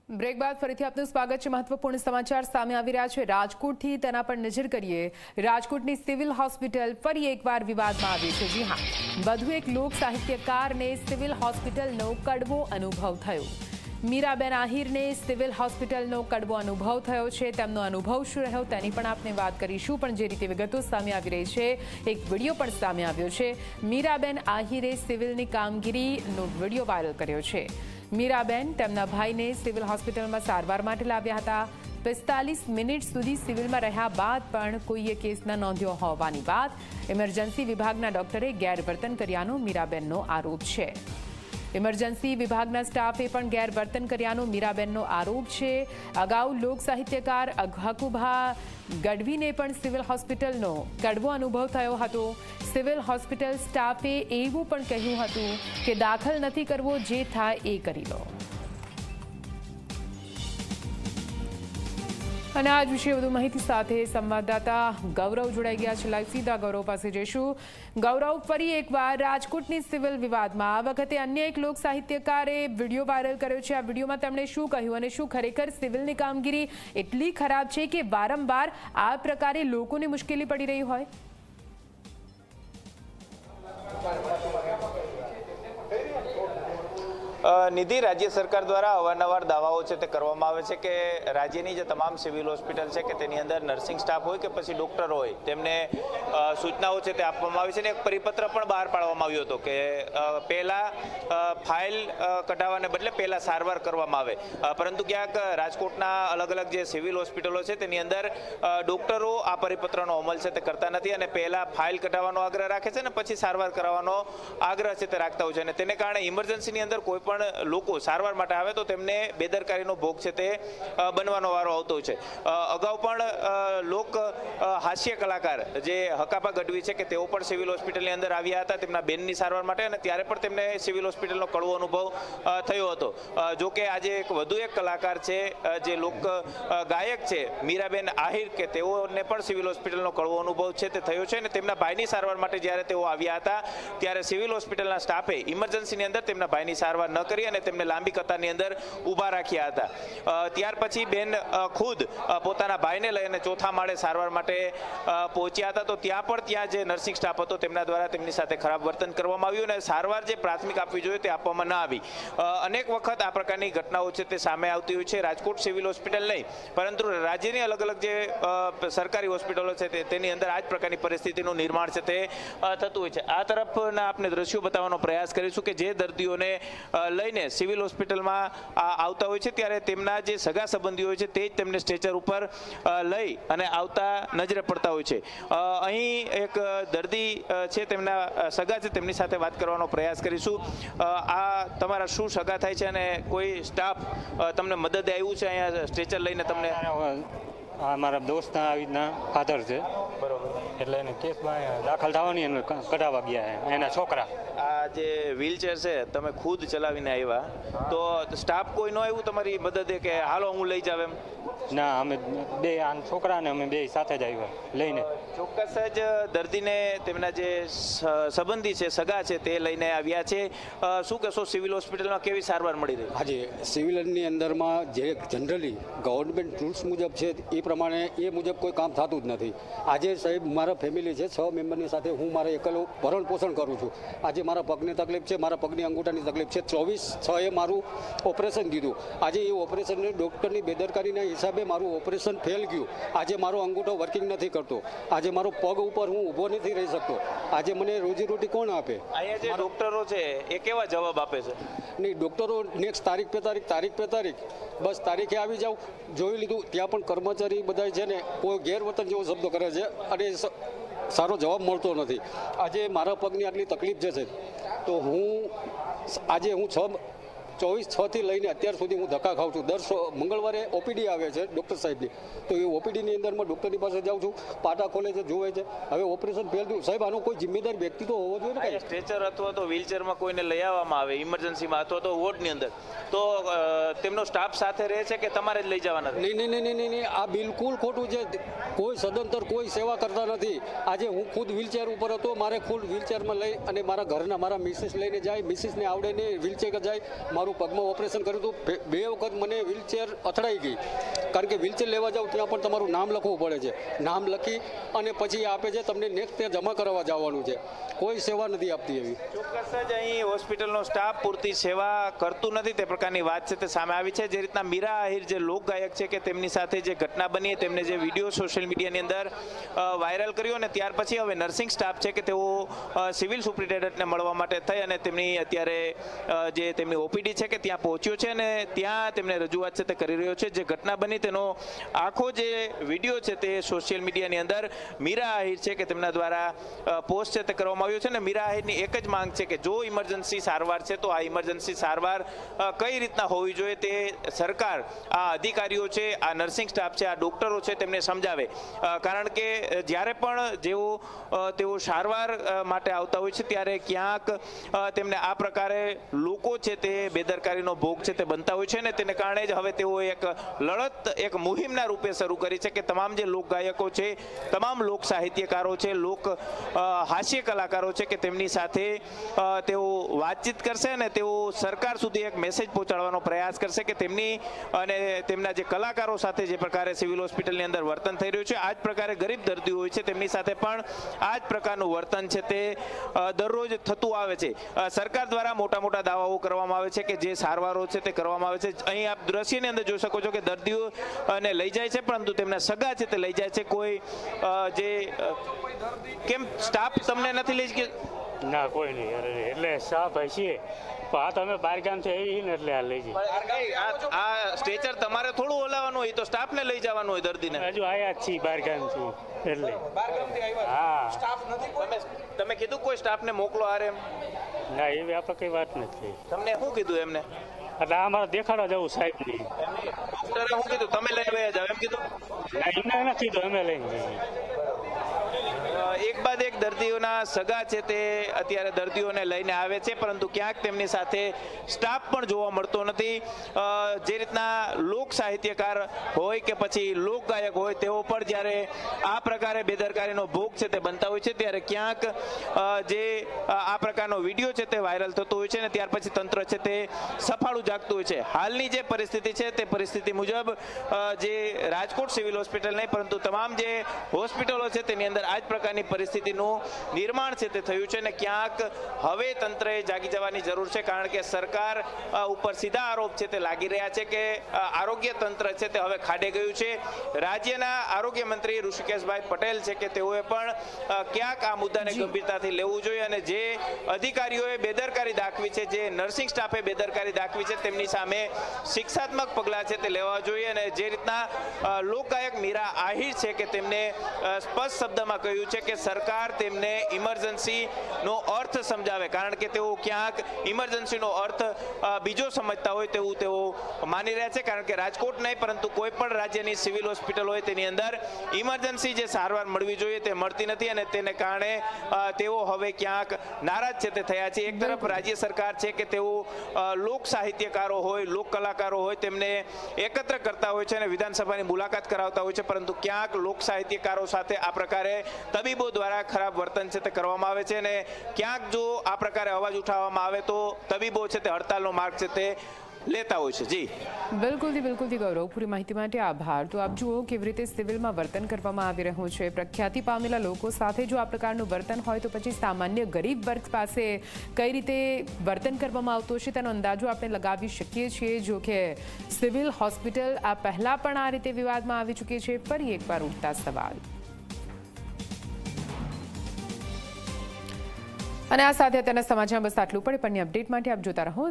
Break બાદ ફરીથી આપનું સ્વાગત છે। મહત્વપૂર્ણ સમાચાર સામે આવી રહ્યા છે। રાજકોટથી તેના પર નજર કરીએ। રાજકોટની સિવિલ હોસ્પિટલ ફરી એકવાર વિવાદમાં આવી છે। જી હા, વધુ એક લોક સાહિત્યકારને સિવિલ હોસ્પિટલનો કડવો અનુભવ થયો। મીરાબેન આહિરને સિવિલ હોસ્પિટલનો કડવો અનુભવ થયો છે। તેમનો અનુભવ શું રહ્યો તેની પણ આપણે વાત કરીશું। પણ જે રીતે વિગતો સામે આવી રહી છે, એક વિડીયો પણ સામે આવ્યો છે। મીરાબેન આહિરે સિવિલની કામગીરીનો વિડીયો વાયરલ કર્યો છે। મીરાબેન તેમના ભાઈને સિવિલ હોસ્પિટલમાં સારવાર માટે લાવ્યા હતા। 45 મિનિટ સુધી સિવિલમાં રહ્યા બાદ પણ કોઈએ કેસ ન નોંધ્યો હોવાની વાત ઇમરજન્સી વિભાગના ડોક્ટરે ગેરવર્તન કર્યાનો મીરાબેનનો આરોપ છે। ઇમરજન્સી વિભાગના સ્ટાફે પણ ગેરવર્તન કર્યાનો મીરાબેનનો આરોપ છે। અગાઉ લોક સાહિત્યકાર હકુભા ગઢવીને પણ સિવિલ હોસ્પિટલનો કડવો અનુભવ થયો હતો। સિવિલ હોસ્પિટલ સ્ટાફે એવું પણ કહ્યું હતું કે દાખલ નથી કરવો, જે થાય એ કરી લો। અને આજ વિશે વધુ માહિતી સાથે સંવાદદાતા ગૌરવ જોડાઈ ગયા છે। લાઈવ સીધા ગૌરવ પાસે જઈશું। ગૌરવ, ફરી એકવાર રાજકોટની સિવિલ વિવાદમાં આ વખતે અન્ય એક લોક સાહિત્યકારે વિડીયો વાયરલ કર્યો છે। આ વિડીયોમાં તેમણે શું કહ્યું અને શું ખરેખર સિવિલની કામગીરી એટલી ખરાબ છે કે વારંવાર આ પ્રકારે લોકોને મુશ્કેલી પડી રહી હોય? નિધિ, રાજ્ય સરકાર દ્વારા અવારનવાર દાવાઓ છે તે કરવામાં આવે છે કે રાજ્યની જે તમામ સિવિલ હોસ્પિટલ છે કે તેની અંદર નર્સિંગ સ્ટાફ હોય કે પછી ડોક્ટર હોય તેમને સૂચનાઓ છે તે આપવામાં આવી છે। અને એક પરિપત્ર પણ બહાર પાડવામાં આવ્યો હતો કે પહેલા ફાઇલ કઢાવવાને બદલે પહેલા સારવાર કરવામાં આવે। પરંતુ ક્યાંક રાજકોટના અલગ અલગ જે સિવિલ હોસ્પિટલો છે તેની અંદર ડોક્ટરો આ પરિપત્રનો અમલ છે તે કરતા નથી અને પહેલા ફાઇલ કઢાવવાનો આગ્રહ રાખે છે અને પછી સારવાર કરાવવાનો આગ્રહ છે તે રાખતા હોય છે। અને તેને કારણે ઇમરજન્સીની અંદર કોઈ પણ લોકો સારવાર માટે આવે તો તેમને બેદરકારીનો ભોગ છે તે બનવાનો વારો આવતો હોય છે। અગાઉ પણ લોક હાસ્ય કલાકાર જે હકાભા ગઢવી છે કે તેઓ પણ સિવિલ હોસ્પિટલની અંદર આવ્યા હતા તેમના બેનની સારવાર માટે અને ત્યારે પણ તેમને સિવિલ હોસ્પિટલનો કડવો અનુભવ થયો હતો। જો કે આજે વધુ એક કલાકાર છે જે લોક ગાયક છે મીરાબેન આહિર કે તેઓને પણ સિવિલ હોસ્પિટલનો કડવો અનુભવ છે તે થયો છે અને તેમના ભાઈની સારવાર માટે જ્યારે તેઓ આવ્યા હતા ત્યારે સિવિલ હોસ્પિટલના સ્ટાફે ઇમરજન્સીની અંદર તેમના ભાઈની સારવાર ન કરી અને તેમને લાંબી કતારની અંદર ઊભા રાખ્યા હતા। ત્યાર પછી બેન ખુદ પોતાના ભાઈને લઈને ચોથા માળે સારવાર માટે પહોંચ્યા હતા તો ત્યાં જે નર્સિંગ સ્ટાફ હતો તેમના દ્વારા તેમની સાથે ખરાબ વર્તન કરવામાં આવ્યું અને સારવાર જે પ્રાથમિક આપવી જોઈએ તે આપવામાં ન આવી। અનેક વખત આ પ્રકારની ઘટનાઓ છે તે સામે આવતી હોય છે। રાજકોટ સિવિલ હોસ્પિટલ નહીં પરંતુ રાજ્યની અલગ અલગ જે સરકારી હોસ્પિટલો છે તેની અંદર આ જ પ્રકારની પરિસ્થિતિનું નિર્માણ છે તે થતું હોય છે। આ તરફના આપણે દ્રશ્યો બતાવવાનો પ્રયાસ કરીશું કે જે દર્દીઓને લઈને સિવિલ હોસ્પિટલમાં આવતા હોય છે ત્યારે તેમના જે સગા સંબંધીઓ હોય છે તે જ તેમને સ્ટ્રેચર ઉપર લઈ અને આવતા નજરે પડતા હોય છે। અહીં એક દર્દી છે તેમના સગા છે તેમની સાથે વાત કરવાનો પ્રયાસ કરીશું। આ તમારા શું સગા થાય છે અને કોઈ સ્ટાફ તમને મદદે આવ્યું છે અહીંયા સ્ટ્રેચર લઈને તમને? મારા દોસ્તના આવી રીતના ફાધર છે, બરોબર, એટલે એને કેસમાં દાખલ થવાની એને કઢાવવા ગયા છે એના છોકરા। આ જે વ્હીલચેર છે તમે ખુદ ચલાવીને આવ્યા તો સ્ટાફ કોઈ ન આવ્યું તમારી મદદે કે હાલો હું લઈ જાવ એમ? ના, અમે બે આ છોકરાને અમે બે સાથે જ આવ્યા લઈને। ચોક્કસ જ દર્દીને તેમના જે સંબંધી છે, સગા છે તે લઈને આવ્યા છે। શું કહેશો, સિવિલ હોસ્પિટલમાં કેવી સારવાર મળી રહી? આજે સિવિલની અંદરમાં જે જનરલી ગવર્મેન્ટ રૂલ્સ મુજબ છે એ પ્રમાણે એ મુજબ કોઈ કામ થતું જ નથી। આજે સાહેબ મારા ફેમિલી છે 6 મેમ્બરની સાથે હું મારે એકલો ભરણ પોષણ કરું છું। આજે મારા પગની તકલીફ છે, મારા પગની અંગૂઠાની તકલીફ છે। 24/6 મારું ઓપરેશન કીધું। આજે એ ઓપરેશનની ડૉક્ટરની બેદરકારીના હિસાબે મારું ઓપરેશન ફેલ ગયું। આજે મારો અંગૂઠો વર્કિંગ નથી કરતો। આજે મારો પગ ઉપર હું ઊભો નથી રહી શકતો। આજે મને રોજીરોટી કોણ આપે? અહીંયા જે ડોક્ટરો છે એ કેવા જવાબ આપે છે? નહીં, ડૉક્ટરો નેક્સ્ટ તારીખ પે તારીખ બસ તારીખે આવી જાવ, જોઈ લીધું। ત્યાં પણ કર્મચારી બધા છે ને કોઈ ગેરવર્તન જેવો શબ્દ કરે છે અને સારો જવાબ મળતો નથી। આજે મારા પગની આટલી તકલીફ છે તો આજે હું 24/6 લઈને અત્યાર સુધી હું ધક્કા ખાઉં છું। દર મંગળવારે ઓપીડી આવે છે ડૉક્ટર સાહેબની, તો એ ઓપીડીની અંદરમાં ડૉક્ટરની પાસે જાઉં છું, પાટા ખોલે છે, જોવે છે। હવે ઓપરેશન ફેલ થયું સાહેબ, આનો કોઈ જિમ્મેદાર વ્યક્તિ તો હોવો જોઈએ ને? સ્ટ્રેચર અથવા તો વ્હીલચેરમાં કોઈને લઈ આવવામાં આવે ઇમરજન્સીમાં અથવા તો વોર્ડની અંદર તો તેમનો સ્ટાફ સાથે રહે છે કે તમારે જ લઈ જવાના? નહીં, આ બિલકુલ ખોટું છે। કોઈ સદંતર કોઈ સેવા કરતા નથી। આજે હું ખુદ વ્હીલચેર ઉપર હતો, મારે ખુદ વ્હીલચેરમાં લઈ અને મારા ઘરના મારા મિસિસ લઈને જાય, મિસિસને આવડે નહીં, વ્હીલચેર જાય, મારું મારું પગમાં ઓપરેશન કર્યું હતું 2 વખત મને વ્હીલચેર અથડાઈ ગઈ, કારણ કે વ્હીલચેર લેવા જાવ ત્યાં પણ તમારું નામ લખવું પડે છે. નામ લખી અને પછી આપે છે, તમને નેક્સ્ટ ત્યાં જમા કરાવવા જવાનું છે. કોઈ સેવા નથી આપતી એવી. ચોક્કસ જ અહીં હોસ્પિટલનો સ્ટાફ પૂરતી સેવા કરતું નથી તે પ્રકારની વાત છે તે સામે આવી છે. જે રીતના મીરા આહિર જે લોક ગાયક છે કે તેમની સાથે જે ઘટના બની, તેમને જે વિડીયો સોશિયલ મીડિયાની અંદર વાયરલ કર્યો અને ત્યાર પછી હવે નર્સિંગ સ્ટાફ છે કે તેઓ સિવિલ સુપ્રિન્ટેન્ડન્ટને મળવા માટે થઈ અને તેમની અત્યારે જે તેમની ઓપીડી છે કે ત્યાં પહોંચ્યો છે અને ત્યાં તેમને રજૂઆત છે તે કરી રહ્યો છે. જે ઘટના બની તેનો આખો જે વિડીયો છે તે સોશિયલ મીડિયાની અંદર મીરા આહિર છે કે તેમના દ્વારા પોસ્ટ છે તે કરવામાં આવ્યો છે. અને મીરા આહિરની એક જ માંગ છે કે જો ઇમરજન્સી સારવાર છે તો આ ઇમરજન્સી સારવાર કઈ રીતના હોવી જોઈએ તે સરકાર આ અધિકારીઓ છે, આ નર્સિંગ સ્ટાફ છે, આ ડોક્ટરો છે તેમને સમજાવે. કારણ કે જ્યારે પણ તેઓ સારવાર માટે આવતા હોય છે ત્યારે ક્યાંક તેમને આ પ્રકારે લોકો છે તે બેદરકારીનો ભોગ છે તે બનતા હોય છે ને તેને કારણે જ હવે તેઓ એક લડત એક મુહિમના રૂપે શરૂ કરી છે કે તમામ જે લોક ગાયકો છે, તમામ લોક સાહિત્યકારો છે, લોક હાસ્ય કલાકારો છે કે તેમની સાથે તેઓ વાતચીત કરશે અને તેઓ સરકાર સુધી એક મેસેજ પહોંચાડવાનો પ્રયાસ કરશે કે તેમની અને તેમના જે કલાકારો સાથે જે પ્રકારે સિવિલ હોસ્પિટલની અંદર વર્તન થઈ રહ્યું છે, આ જ પ્રકારે ગરીબ દર્દીઓ હોય છે તેમની સાથે પણ આ જ પ્રકારનું વર્તન છે તે દરરોજ થતું આવે છે. સરકાર દ્વારા મોટા મોટા દાવાઓ કરવામાં આવે છે કે જે સારવારો છે તે કરવામાં આવે છે. અહીં આપ દ્રશ્યની અંદર જોઈ શકો છો કે દર્દીઓને લઈ જાય છે પરંતુ તેમના સગા છે તે લઈ જાય છે. કોઈ જે કેમ સ્ટાફ તમને નથી લઈ કે ના કોઈ નહીં, એટલે સ્ટાફ હશે પણ આ તમે બહાર ગામથી આવી ને એટલે આ લઈ જઈએ. આ સ્ટ્રેચર તમારે થોડું હલાવવાનું હોય તો સ્ટાફને લઈ જવાનું હોય દર્દીને. હજુ આયા જ છીએ બહાર ગામથી એટલે. હા તમે કીધું કોઈ સ્ટાફને મોકલો આરે? ના એવી આપણે કઈ વાત નથી. તમને શું કીધું એમને? એટલે આ અમારે દેખાડવા જવું સાહેબ નહીં. ડોક્ટરે શું કીધું? તમે લઈને વયા જાવ એમ કીધું? એમને નથી કીધું, અમે લઈને જઈએ. એક બાદ એક દર્દીઓના સગા છે તે અત્યારે દર્દીઓને લઈને આવે છે પરંતુ ક્યાંક તેમની સાથે સ્ટાફ પણ જોવા મળતો નથી. જે રીતના લોક સાહિત્યકાર હોય કે પછી લોક ગાયક હોય તેઓ પણ જ્યારે આ પ્રકારે બેદરકારીનો ભોગ છે તે બનતા હોય છે ત્યારે ક્યાંક જે આ પ્રકારનો વિડીયો છે તે વાયરલ થતો હોય છે અને ત્યાર પછી તંત્ર છે તે સફાળું જાગતું હોય છે. હાલની જે પરિસ્થિતિ છે તે પરિસ્થિતિ મુજબ જે રાજકોટ સિવિલ હોસ્પિટલ નહીં પરંતુ તમામ જે હોસ્પિટલો છે તેની અંદર આ જ પ્રકારની પરિસ્થિતિનું નિર્માણ છે તે થયું છે અને ક્યાંક હવે તંત્રએ જાગી જવાની જરૂર છે. કારણ કે સરકાર ઉપર સીધા આરોપ છે તે લાગી રહ્યા છે કે આરોગ્ય તંત્ર છે તે હવે ખાડે ગયું છે. રાજ્યના આરોગ્ય મંત્રી ઋષિકેશભાઈ પટેલ છે કે તેઓએ પણ ક્યાંક આ મુદ્દાને ગંભીરતાથી લેવું જોઈએ અને જે અધિકારીઓએ બેદરકારી દાખવી છે, જે નર્સિંગ સ્ટાફે બેદરકારી દાખવી છે તેમની સામે શિક્ષાત્મક પગલાં છે તે લેવા જોઈએ. અને જે રીતના લોકગાયક મીરા આહિર છે કે તેમને સ્પષ્ટ શબ્દમાં કહ્યું છે કે સરકાર તેમને ઇમરજન્સીનો અર્થ સમજાવે, કારણ કે તેઓ ક્યાંક ઇમરજન્સીનો અર્થ બીજો સમજતા હોય તેવું તેઓ માની રહ્યા છે. કારણ કે રાજકોટ નહીં પરંતુ કોઈ પણ રાજ્યની સિવિલ હોસ્પિટલ હોય તેની અંદર ઇમરજન્સી જે સારવાર મળવી જોઈએ તે મળતી નથી અને તેને કારણે તેઓ હવે ક્યાંક નારાજ છે તે થયા છે. એક તરફ રાજ્ય સરકાર છે કે તેઓ લોક સાહિત્યકારો હોય, લોક કલાકારો હોય તેમને એકત્ર કરતા હોય છે અને વિધાનસભાની મુલાકાત કરાવતા હોય છે પરંતુ ક્યાંક લોક સાહિત્યકારો સાથે આ પ્રકારે તબીબો દ્વારા ખરાબ વર્તન છે તે કરવામાં આવે છે અને ક્યાંક જો આ પ્રકારે અવાજ ઉઠાવવામાં આવે તો તબીબો છે તે હડતાલનો માર્ગ છે તે લેતા હોય છે. જી બિલકુલથી ગૌરવ, પૂરી માહિતી માટે આભાર. તો આપ જુઓ કેવી રીતે સિવિલમાં વર્તન કરવામાં આવી રહ્યું છે. પ્રખ્યાતિ પામેલા લોકો સાથે જો આ પ્રકારનું વર્તન હોય તો પછી સામાન્ય ગરીબ વર્ગ પાસે કઈ રીતે વર્તન કરવામાં આવતું હશે તેનો અંદાજો આપણે લગાવી શકીએ છીએ. જો કે સિવિલ હોસ્પિટલ આ પહેલા પણ આ રીતે વિવાદમાં આવી ચૂકી છે. ફરી એકવાર ઉઠતા સવાલ. અને આ સાથે અત્યારના સમાચાર બસ આટલું. પણ અપડેટ માટે આપ જોતા રહો